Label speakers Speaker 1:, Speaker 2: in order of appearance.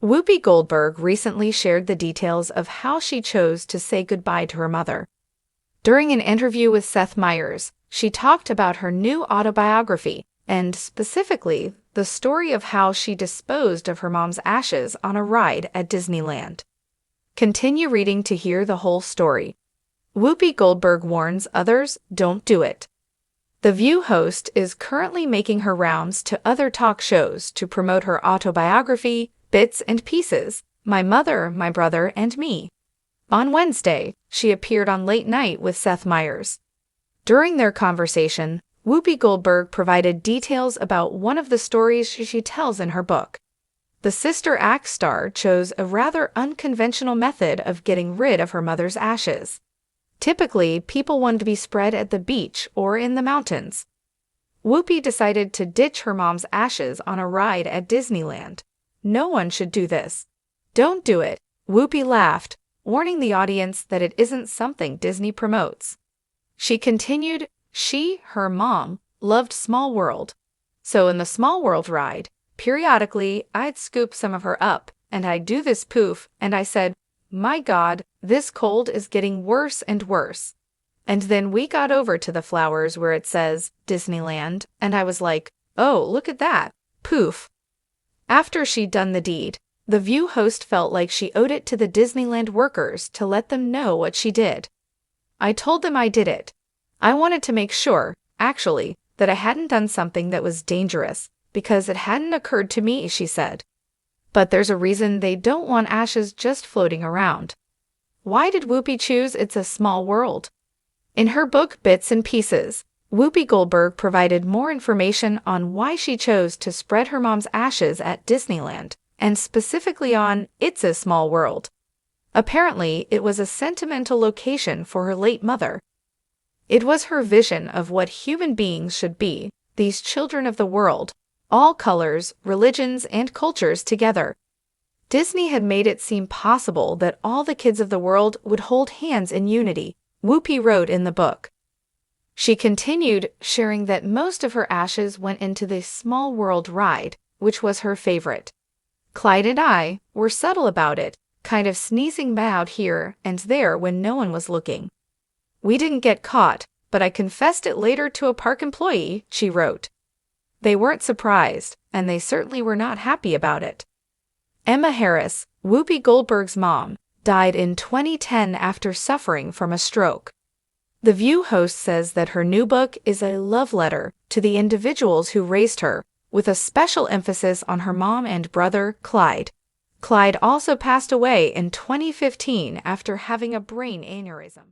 Speaker 1: Whoopi Goldberg recently shared the details of how she chose to say goodbye to her mother. During an interview with Seth Meyers, she talked about her new autobiography and, specifically, the story of how she disposed of her mom's ashes on a ride at Disneyland. Continue reading to hear the whole story. Whoopi Goldberg warns others, don't do it. The View host is currently making her rounds to other talk shows to promote her autobiography, Bits and Pieces, My Mother, My Brother, and Me. On Wednesday, she appeared on Late Night with Seth Meyers. During their conversation, Whoopi Goldberg provided details about one of the stories she tells in her book. The Sister Act star chose a rather unconventional method of getting rid of her mother's ashes. Typically, people wanted to be spread at the beach or in the mountains. Whoopi decided to ditch her mom's ashes on a ride at Disneyland. No one should do this. Don't do it, Whoopi laughed, warning the audience that it isn't something Disney promotes. She continued, her mom, loved Small World. So in the Small World ride, periodically I'd scoop some of her up, and I'd do this poof, and I said, my God, this cold is getting worse and worse. And then we got over to the flowers where it says Disneyland, and I was like, oh, look at that, poof. After she'd done the deed, the View host felt like she owed it to the Disneyland workers to let them know what she did. I told them I did it. I wanted to make sure, actually, that I hadn't done something that was dangerous, because it hadn't occurred to me, she said. But there's a reason they don't want ashes just floating around. Why did Whoopi choose It's a Small World? In her book Bits and Pieces, Whoopi Goldberg provided more information on why she chose to spread her mom's ashes at Disneyland, and specifically on It's a Small World. Apparently, it was a sentimental location for her late mother. It was her vision of what human beings should be, these children of the world, all colors, religions, and cultures together. Disney had made it seem possible that all the kids of the world would hold hands in unity, Whoopi wrote in the book. She continued, sharing that most of her ashes went into the Small World ride, which was her favorite. Clyde and I were subtle about it, kind of sneezing out here and there when no one was looking. We didn't get caught, but I confessed it later to a park employee, she wrote. They weren't surprised, and they certainly were not happy about it. Emma Harris, Whoopi Goldberg's mom, died in 2010 after suffering from a stroke. The View host says that her new book is a love letter to the individuals who raised her, with a special emphasis on her mom and brother, Clyde. Clyde also passed away in 2015 after having a brain aneurysm.